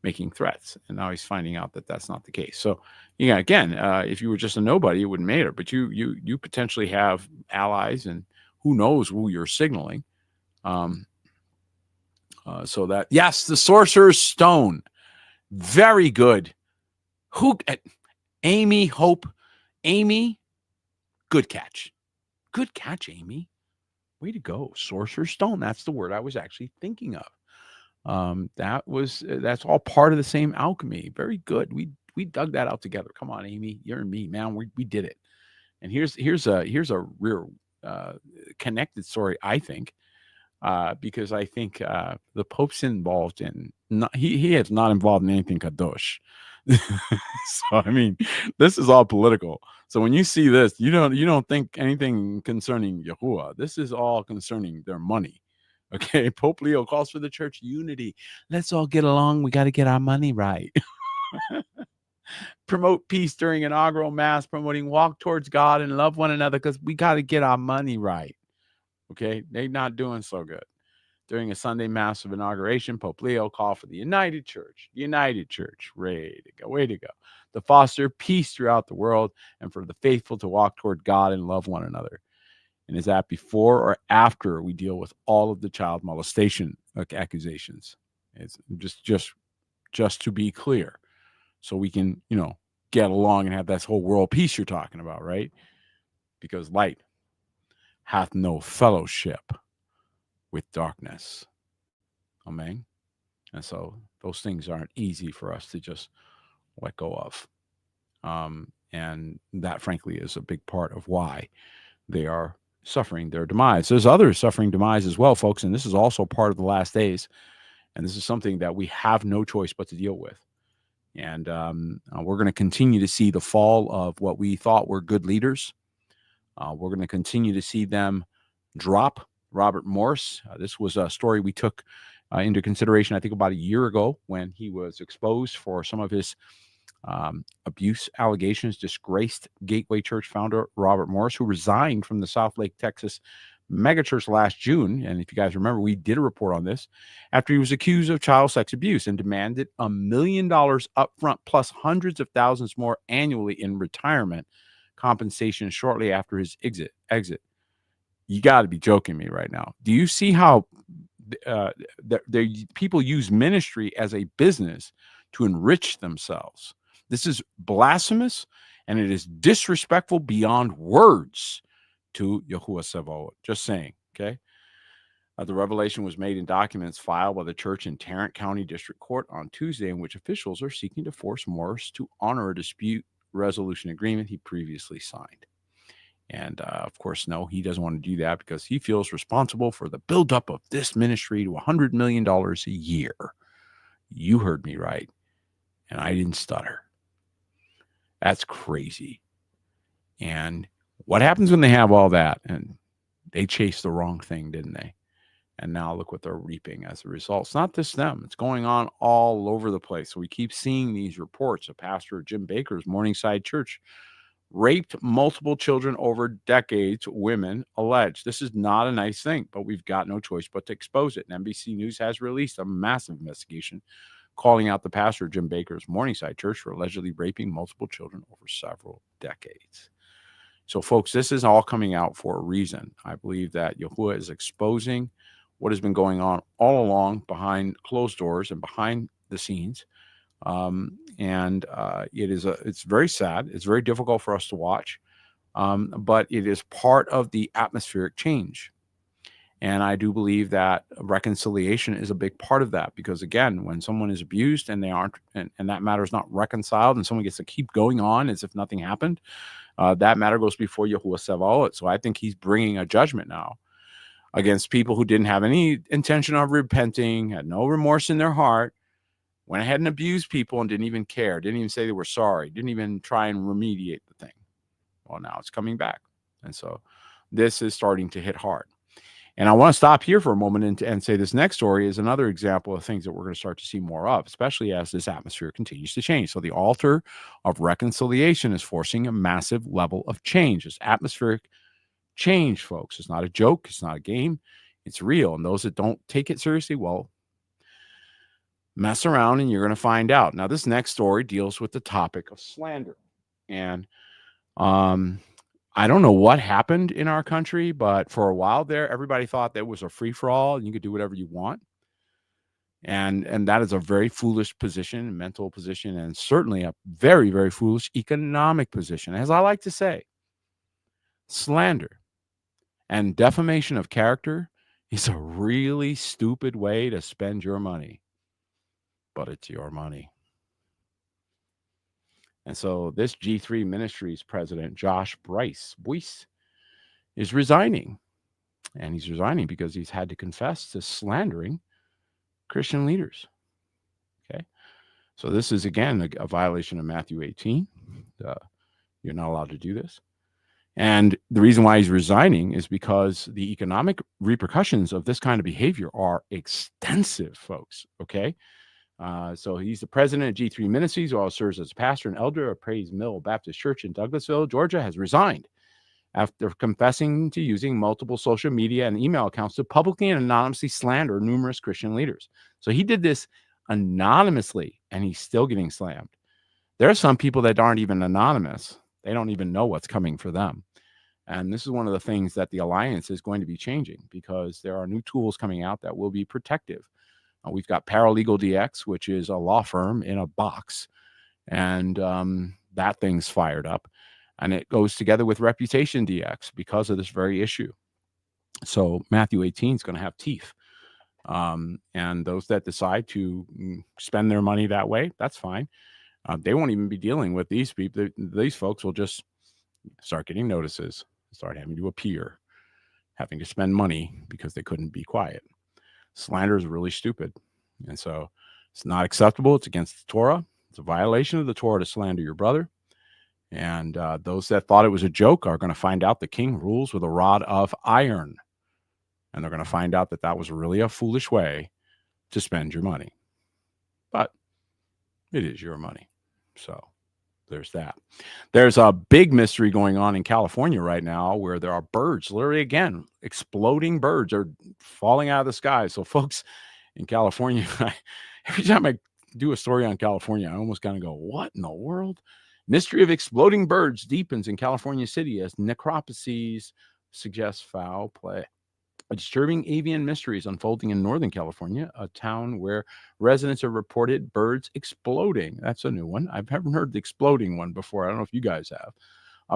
making threats, and now he's finding out that that's not the case. So, yeah, again, if you were just a nobody, it wouldn't matter. But you potentially have allies, and who knows who you're signaling. So that, yes, the Sorcerer's Stone, very good. Amy Hope, Amy, good catch, Amy. Way to go, Sorcerer's Stone. That's the word I was actually thinking of. That's all part of the same alchemy. Very good. We dug that out together. Come on, Amy, you're and me, man. We did it. And here's a real connected story, I think, because I think the Pope's involved in he is not involved in anything kadosh. So I mean, this is all political. So when you see this, you don't think anything concerning Yahuwah. This is all concerning their money. Okay, Pope Leo calls for the church unity. Let's all get along. We got to get our money right. Promote peace during inaugural mass, promoting walk towards God and love one another because we got to get our money right. Okay, they're not doing so good. During a Sunday mass of inauguration, Pope Leo called for the United Church, way to go, to foster peace throughout the world and for the faithful to walk toward God and love one another. And is that before or after we deal with all of the child molestation accusations? It's just to be clear, so we can, get along and have that whole world peace you're talking about, right? Because light hath no fellowship with darkness. Amen. And so those things aren't easy for us to just let go of. And that, frankly, is a big part of why they are suffering their demise. There's others suffering demise as well, folks, and this is also part of the last days. And this is something that we have no choice but to deal with. And we're going to continue to see the fall of what we thought were good leaders. We're going to continue to see them drop. Robert Morse, this was a story we took into consideration, I think, about a year ago when he was exposed for some of his abuse allegations. Disgraced Gateway Church founder Robert Morse, who resigned from the South Lake, Texas megachurch last June. And if you guys remember, we did a report on this after he was accused of child sex abuse and demanded $1 million upfront plus hundreds of thousands more annually in retirement compensation shortly after his exit. You got to be joking me right now. Do you see how people use ministry as a business to enrich themselves? This is blasphemous, and it is disrespectful beyond words to Yahuwah Sabaoth. Just saying, okay? The revelation was made in documents filed by the church in Tarrant County District Court on Tuesday, in which officials are seeking to force Morse to honor a dispute resolution agreement he previously signed. And, of course, no, he doesn't want to do that because he feels responsible for the buildup of this ministry to $100 million a year. You heard me right, and I didn't stutter. That's crazy. And what happens when they have all that? And they chased the wrong thing, didn't they? And now look what they're reaping as a result. It's not just them. It's going on all over the place. So we keep seeing these reports. A pastor of Jim Bakker's Morningside Church raped multiple children over decades, women allege. This is not a nice thing, but we've got no choice but to expose it. And NBC News has released a massive investigation calling out the pastor of Jim Bakker's Morningside Church for allegedly raping multiple children over several decades. So, folks, this is all coming out for a reason. I believe that Yahuwah is exposing what has been going on all along behind closed doors and behind the scenes. It's very sad. It's very difficult for us to watch, but it is part of the atmospheric change. And I do believe that reconciliation is a big part of that, because again, when someone is abused and they aren't, and that matter is not reconciled, and someone gets to keep going on as if nothing happened, that matter goes before Yahuwah Sabaoth. So I think he's bringing a judgment now against people who didn't have any intention of repenting, had no remorse in their heart, went ahead and abused people and didn't even care, didn't even say they were sorry, didn't even try and remediate the thing. Well, now it's coming back. And so this is starting to hit hard. And I want to stop here for a moment and say this next story is another example of things that we're going to start to see more of, especially as this atmosphere continues to change. So the altar of reconciliation is forcing a massive level of change. It's atmospheric change, folks. It's not a joke. It's not a game. It's real. And those that don't take it seriously, well, mess around and you're going to find out. Now, this next story deals with the topic of slander. And I don't know what happened in our country, but for a while there, everybody thought that was a free-for-all and you could do whatever you want. And that is a very foolish position, mental position, and certainly a very, very foolish economic position. As I like to say, slander and defamation of character is a really stupid way to spend your money, but it's your money. And so this G3 Ministries president, Boyce, is resigning. And he's resigning because he's had to confess to slandering Christian leaders. Okay. So this is, again, a violation of Matthew 18. You're not allowed to do this. And the reason why he's resigning is because the economic repercussions of this kind of behavior are extensive, folks. Okay. So he's the president of G3 Ministries, who also serves as a pastor and elder of Praise Mill Baptist Church in Douglasville, Georgia, has resigned after confessing to using multiple social media and email accounts to publicly and anonymously slander numerous Christian leaders. So he did this anonymously, and he's still getting slammed. There are some people that aren't even anonymous. They don't even know what's coming for them. And this is one of the things that the Alliance is going to be changing, because there are new tools coming out that will be protective. We've got Paralegal DX, which is a law firm in a box, and that thing's fired up. And it goes together with Reputation DX because of this very issue. So Matthew 18 is going to have teeth. And those that decide to spend their money that way, that's fine. They won't even be dealing with these people. These folks will just start getting notices, start having to appear, having to spend money because they couldn't be quiet. Slander is really stupid. And so it's not acceptable. It's against the Torah. It's a violation of the Torah to slander your brother. And those that thought it was a joke are going to find out the king rules with a rod of iron. And they're going to find out that that was really a foolish way to spend your money. But it is your money. So there's that. There's a big mystery going on in California right now where there are birds, literally, again, exploding birds are falling out of the sky. So folks in California, every time I do a story on California, I almost kind of go, what in the world? Mystery of exploding birds deepens in California City as necropsies suggest foul play. A disturbing avian mystery is unfolding in Northern California, a town where residents have reported birds exploding. That's a new one. I haven't heard the exploding one before. I don't know if you guys have.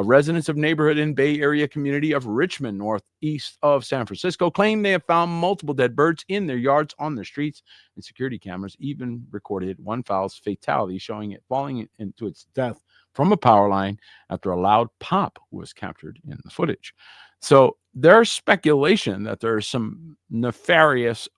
Residents of neighborhood in Bay Area community of Richmond, northeast of San Francisco, claim they have found multiple dead birds in their yards, on their streets, and security cameras even recorded one fowl's fatality, showing it falling into its death from a power line after a loud pop was captured in the footage. So there's speculation that there's some nefarious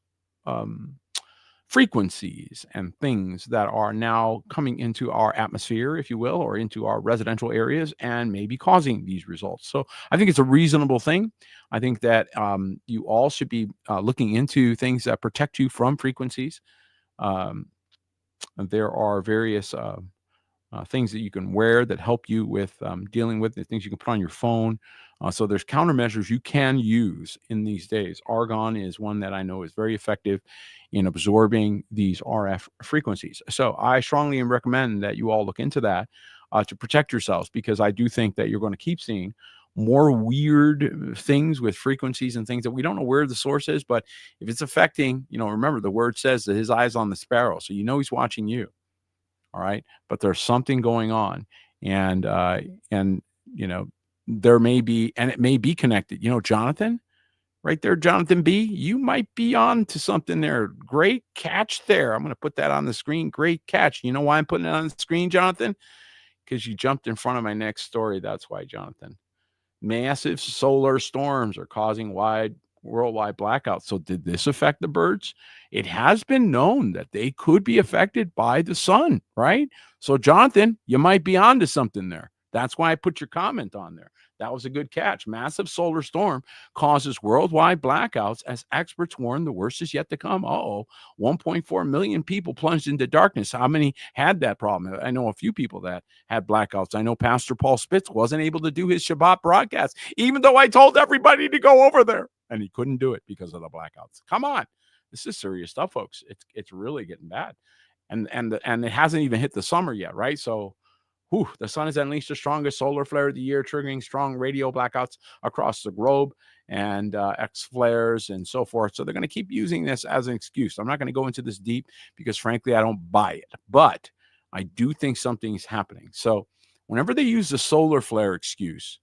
frequencies and things that are now coming into our atmosphere, if you will, or into our residential areas and maybe causing these results. So I think it's a reasonable thing. I think that you all should be looking into things that protect you from frequencies. There are various things that you can wear that help you with dealing with the things you can put on your phone. So there's countermeasures you can use in these days. Argon is one that I know is very effective in absorbing these RF frequencies. So I strongly recommend that you all look into that to protect yourselves, because I do think that you're going to keep seeing more weird things with frequencies and things that we don't know where the source is. But if it's affecting, remember the word says that his eye's on the sparrow. So he's watching you. All right. But there's something going on. And there may be, and it may be connected. Jonathan, right there, Jonathan B., you might be on to something there. Great catch there. I'm going to put that on the screen. Great catch. You know why I'm putting it on the screen, Jonathan? Because you jumped in front of my next story. That's why, Jonathan. Massive solar storms are causing worldwide blackouts. So did this affect the birds? It has been known that they could be affected by the sun, right? So, Jonathan, you might be onto something there. That's why I put your comment on there. That was a good catch. Massive solar storm causes worldwide blackouts as experts warn the worst is yet to come. 1.4 million people plunged into darkness. How many had that problem? I know a few people that had blackouts. I know Pastor Paul Spitz wasn't able to do his Shabbat broadcast, even though I told everybody to go over there, and he couldn't do it because of the blackouts. Come on. This is serious stuff, folks. It's really getting bad. And it hasn't even hit the summer yet, right? So the sun has unleashed the strongest solar flare of the year, triggering strong radio blackouts across the globe and X flares and so forth. So they're going to keep using this as an excuse. I'm not going to go into this deep because, frankly, I don't buy it. But I do think something's happening. So whenever they use the solar flare excuse,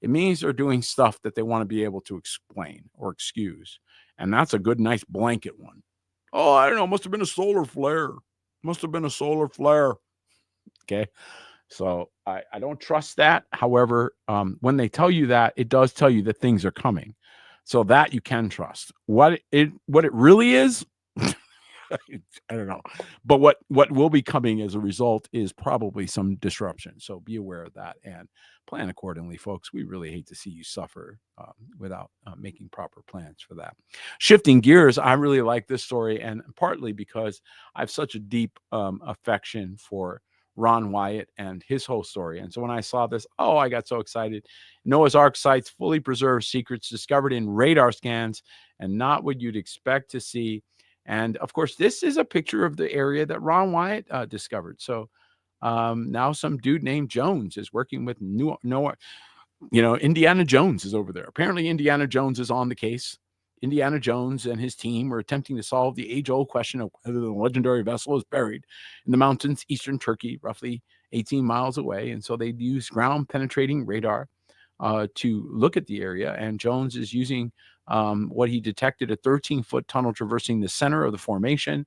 it means they're doing stuff that they want to be able to explain or excuse. And that's a good, nice blanket one. Oh, I don't know. Must have been a solar flare. Must have been a solar flare. Okay. So I don't trust that. However, when they tell you that, it does tell you that things are coming. So that you can trust. What it really is, I don't know. But what will be coming as a result is probably some disruption. So be aware of that and plan accordingly, folks. We really hate to see you suffer without making proper plans for that. Shifting gears, I really like this story, and partly because I have such a deep affection for Ron Wyatt and his whole story. And so when I saw this, I got so excited. Noah's Ark sites fully preserved secrets discovered in radar scans and not what you'd expect to see. And of course, this is a picture of the area that Ron Wyatt discovered. So now some dude named Jones is working with Noah. Indiana Jones is over there. Apparently, Indiana Jones is on the case. Indiana Jones and his team are attempting to solve the age-old question of whether the legendary vessel is buried in the mountains, eastern Turkey, roughly 18 miles away. And so they use ground-penetrating radar to look at the area. And Jones is using what he detected, a 13-foot tunnel traversing the center of the formation.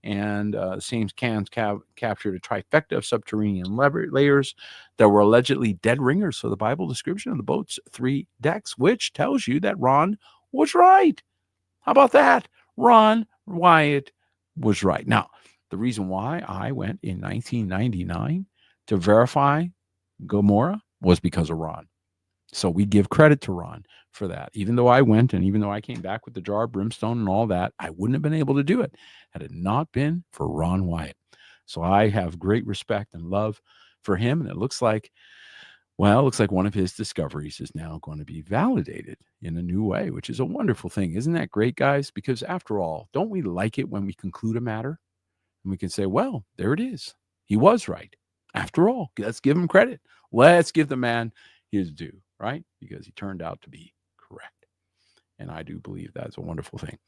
And same scans captured a trifecta of subterranean layers that were allegedly dead ringers. So the Bible description of the boat's 3 decks, which tells you that Ron was right. How about that? Ron Wyatt was right. Now, the reason why I went in 1999 to verify Gomorrah was because of Ron. So we give credit to Ron for that. Even though I went and even though I came back with the jar of brimstone and all that, I wouldn't have been able to do it had it not been for Ron Wyatt. So I have great respect and love for him. And it looks like one of his discoveries is now going to be validated in a new way, which is a wonderful thing. Isn't that great, guys? Because after all, don't we like it when we conclude a matter and we can say, well, there it is. He was right. After all, let's give him credit. Let's give the man his due, right? Because he turned out to be correct. And I do believe that's a wonderful thing.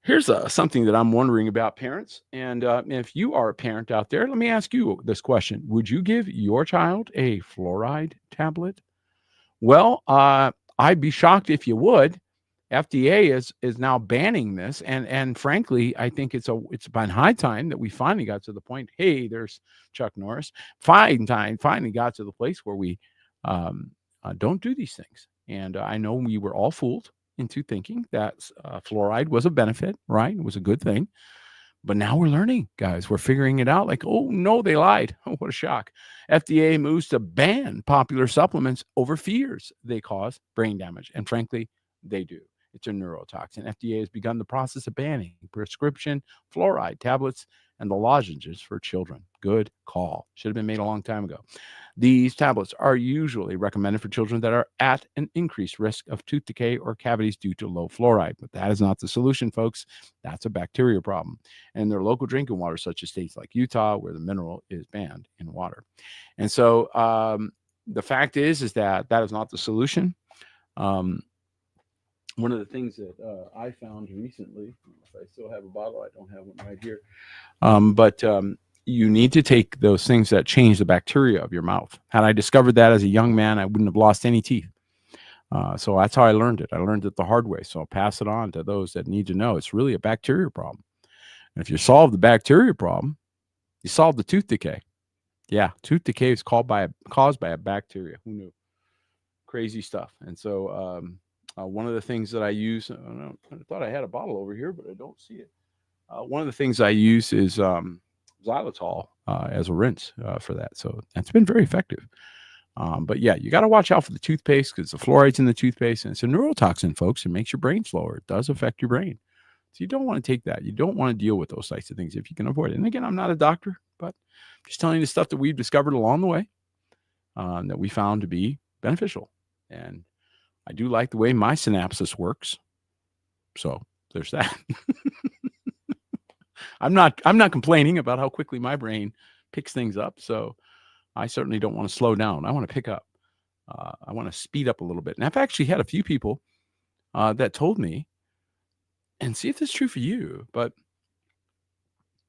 Here's something that I'm wondering about, parents. And if you are a parent out there, let me ask you this question. Would you give your child a fluoride tablet? Well, I'd be shocked if you would. FDA is now banning this. And frankly, I think it's been high time that we finally got to the point. Hey, there's Chuck Norris. Finally got to the place where we don't do these things. And I know we were all fooled into thinking that fluoride was a benefit, right? It was a good thing. But now we're learning, guys. We're figuring it out like, oh, no, they lied. Oh, what a shock. FDA moves to ban popular supplements over fears they cause brain damage. And frankly, they do. It's a neurotoxin. FDA has begun the process of banning prescription fluoride tablets and the lozenges for children. Good call. Should have been made a long time ago. These tablets are usually recommended for children that are at an increased risk of tooth decay or cavities due to low fluoride. But that is not the solution, folks. That's a bacteria problem. And their local drinking water, such as states like Utah, where the mineral is banned in water. And so the fact is that that is not the solution. Um, one of the things that I found recently, if I still have a bottle, I don't have one right here, but you need to take those things that change the bacteria of your mouth. Had I discovered that as a young man, I wouldn't have lost any teeth. So that's how I learned it. I learned it the hard way. So I'll pass it on to those that need to know. It's really a bacteria problem. And if you solve the bacteria problem, you solve the tooth decay. Yeah, tooth decay is caused by a bacteria. Who knew? Crazy stuff. And so one of the things that I use, I thought I had a bottle over here, but I don't see it. One of the things I use is xylitol as a rinse for that. So that's been very effective. But yeah, you got to watch out for the toothpaste because the fluoride's in the toothpaste, and it's a neurotoxin, folks. It makes your brain slower. It does affect your brain. So you don't want to take that. You don't want to deal with those types of things if you can avoid it. And again, I'm not a doctor, but I'm just telling you the stuff that we've discovered along the way that we found to be beneficial. And I do like the way my synapses works. So there's that. I'm not complaining about how quickly my brain picks things up. So I certainly don't want to slow down. I want to pick up. I want to speed up a little bit. And I've actually had a few people that told me, and see if this is true for you, but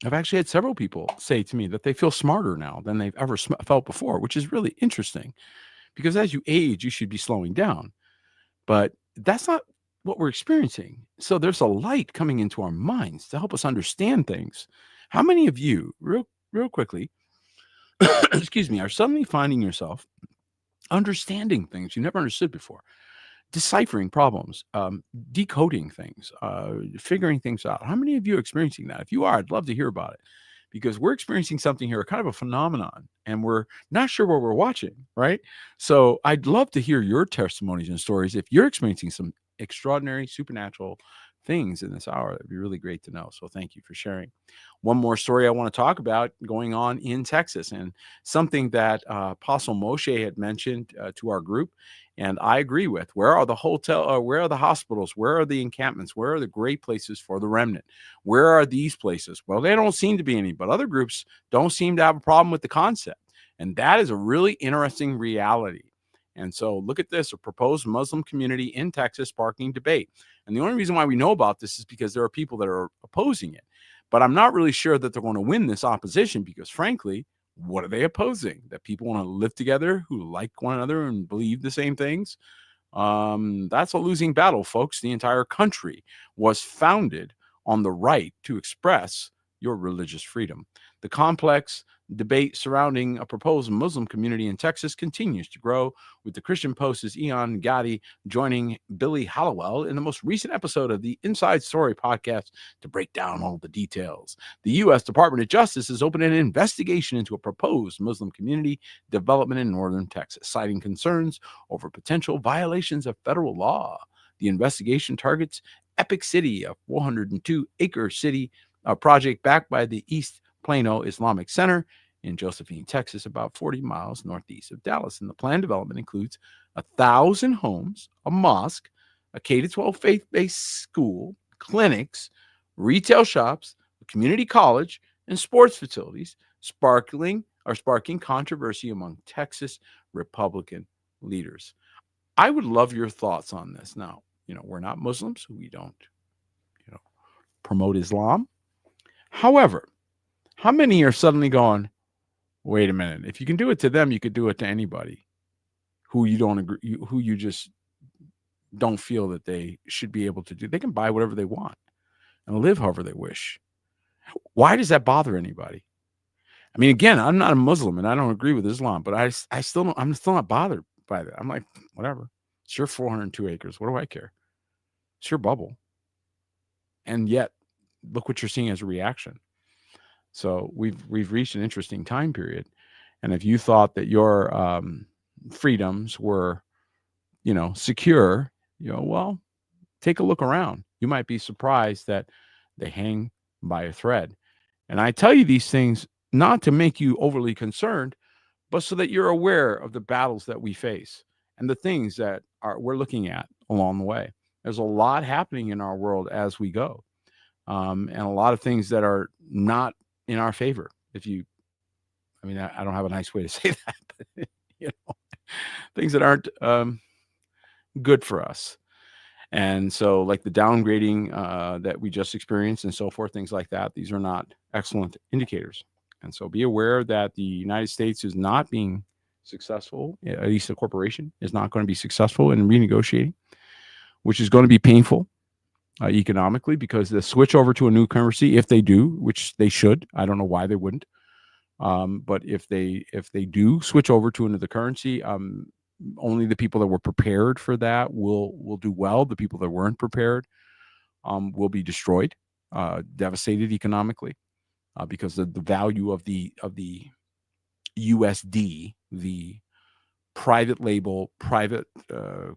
I've actually had several people say to me that they feel smarter now than they've ever felt before, which is really interesting because as you age, you should be slowing down. But that's not what we're experiencing. So there's a light coming into our minds to help us understand things. How many of you, real quickly, excuse me, are suddenly finding yourself understanding things you never understood before, deciphering problems, decoding things, figuring things out? How many of you are experiencing that? If you are, I'd love to hear about it because we're experiencing something here, kind of a phenomenon, and we're not sure what we're watching, right? So I'd love to hear your testimonies and stories. If you're experiencing some extraordinary supernatural things in this hour, that'd be really great to know. So thank you for sharing. One more story I want to talk about going on in Texas, and something that Apostle Moshe had mentioned to our group, and I agree with. Where are the where are the hospitals? Where are the encampments? Where are the great places for the remnant? Where are these places? Well, they don't seem to be any, but other groups don't seem to have a problem with the concept. And that is a really interesting reality. And so look at this, a proposed Muslim community in Texas sparking debate. And the only reason why we know about this is because there are people that are opposing it. But I'm not really sure that they're going to win this opposition because, frankly, what are they opposing? That people want to live together who like one another and believe the same things? That's a losing battle, folks. The entire country was founded on the right to express your religious freedom. The complex debate surrounding a proposed Muslim community in Texas continues to grow, with the Christian Post's Ian Gatti joining Billy Hallowell in the most recent episode of the Inside Story podcast to break down all the details. The U.S. Department of Justice has opened an investigation into a proposed Muslim community development in northern Texas, citing concerns over potential violations of federal law. The investigation targets Epic City, a 402-acre city project backed by the East Plano Islamic Center in Josephine, Texas, about 40 miles northeast of Dallas. And the planned development includes 1,000 homes, a mosque, a K-12 faith-based school, clinics, retail shops, a community college, and sports facilities, sparking controversy among Texas Republican leaders. I would love your thoughts on this. Now, we're not Muslims. We don't, promote Islam. However, how many are suddenly going, wait a minute, if you can do it to them, you could do it to anybody who you don't agree, who you just don't feel that they should be able to do. They can buy whatever they want and live however they wish. Why does that bother anybody? I mean, again, I'm not a Muslim and I don't agree with Islam, but I'm still not bothered by that. I'm like, whatever. It's your 402 acres. What do I care? It's your bubble. And yet, look what you're seeing as a reaction. So we've reached an interesting time period. And if you thought that your freedoms were, secure, well, take a look around. You might be surprised that they hang by a thread. And I tell you these things not to make you overly concerned, but so that you're aware of the battles that we face and the things that we're looking at along the way. There's a lot happening in our world as we go, and a lot of things that are not in our favor. I don't have a nice way to say that, but things that aren't good for us. And so, like the downgrading that we just experienced and so forth, things like that, these are not excellent indicators. And so be aware that the United States is not being successful, at least the corporation is not going to be successful in renegotiating, which is going to be painful economically, because the switch over to a new currency, if they do, which they should, I don't know why they wouldn't, but if they do switch over to another currency, only the people that were prepared for that will do well. The people that weren't prepared will be destroyed, devastated economically, because of the value of the USD, the private label, private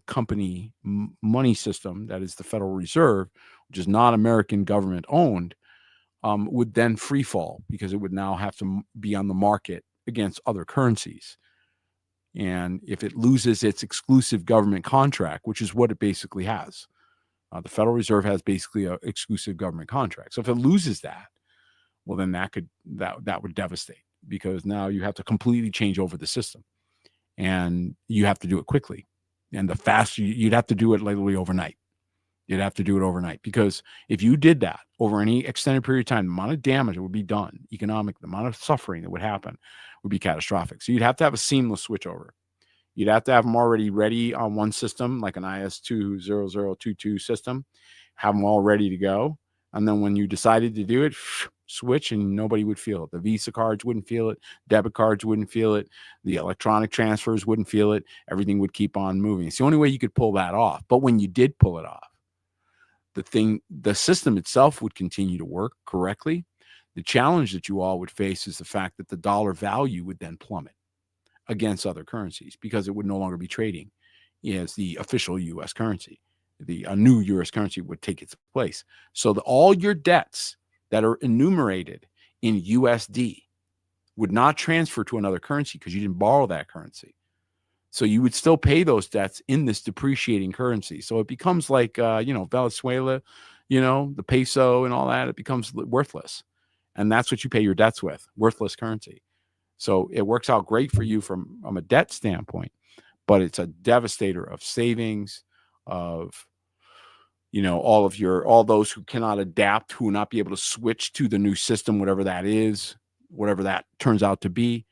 company money system that is the Federal Reserve, which is not American government owned, would then free fall, because it would now have to be on the market against other currencies. And if it loses its exclusive government contract, which is what it basically has, the Federal Reserve has basically an exclusive government contract. So if it loses that, well, then that would devastate, because now you have to completely change over the system, and you have to do it quickly. And the faster you'd have to do it literally overnight. You'd have to do it overnight, because if you did that over any extended period of time, the amount of damage that would be done economically, the amount of suffering that would happen would be catastrophic. So you'd have to have a seamless switch over. You'd have to have them already ready on one system, like an IS-20022 system, have them all ready to go. And then when you decided to do it, switch, and nobody would feel it. The Visa cards wouldn't feel it. Debit cards wouldn't feel it. The electronic transfers wouldn't feel it. Everything would keep on moving. It's the only way you could pull that off. But when you did pull it off, the system itself would continue to work correctly. The challenge that you all would face is the fact that the dollar value would then plummet against other currencies, because it would no longer be trading as the official U.S. currency. A new U.S. currency would take its place. So all your debts that are enumerated in USD would not transfer to another currency, because you didn't borrow that currency. So you would still pay those debts in this depreciating currency. So it becomes like, Venezuela, the peso and all that, it becomes worthless. And that's what you pay your debts with, worthless currency. So it works out great for you from a debt standpoint, but it's a devastator of savings, of, all those who cannot adapt, who will not be able to switch to the new system, whatever that is, whatever that turns out to be.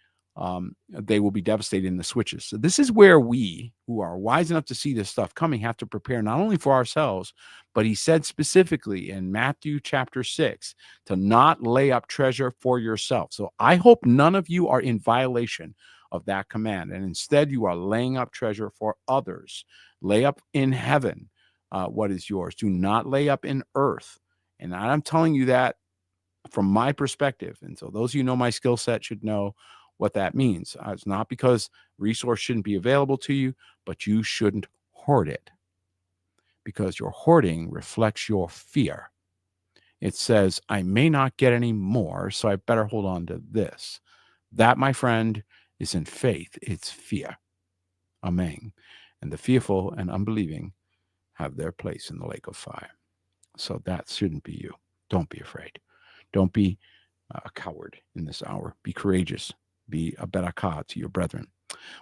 They will be devastated in the switches. So this is where we, who are wise enough to see this stuff coming, have to prepare not only for ourselves, but he said specifically in Matthew chapter 6 to not lay up treasure for yourself. So I hope none of you are in violation of that command, and instead you are laying up treasure for others. Lay up in heaven what is yours. Do not lay up in earth. And I'm telling you that from my perspective. And so those of you who know my skill set should know what that means. It's not because resource shouldn't be available to you, but you shouldn't hoard it, because your hoarding reflects your fear. It says, I may not get any more, so I better hold on to this. That, my friend, isn't faith, it's fear. Amen. And the fearful and unbelieving have their place in the lake of fire. So that shouldn't be you. Don't be afraid. Don't be a coward in this hour. Be courageous. Be a barakah to your brethren.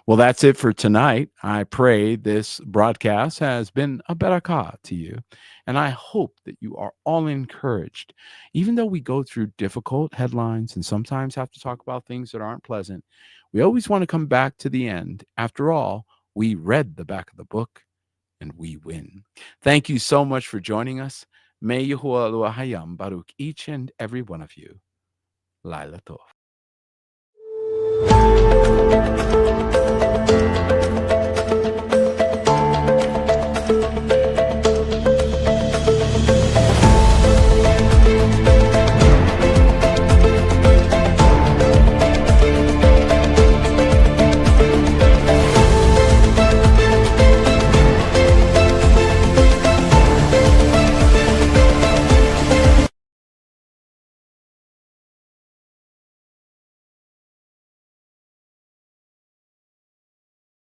Well, that's it for tonight. I pray this broadcast has been a barakah to you, and I hope that you are all encouraged. Even though we go through difficult headlines and sometimes have to talk about things that aren't pleasant, we always want to come back to the end. After all, we read the back of the book, and we win. Thank you so much for joining us. May Yahuwah Hayam Baruch each and every one of you. Laila Tov.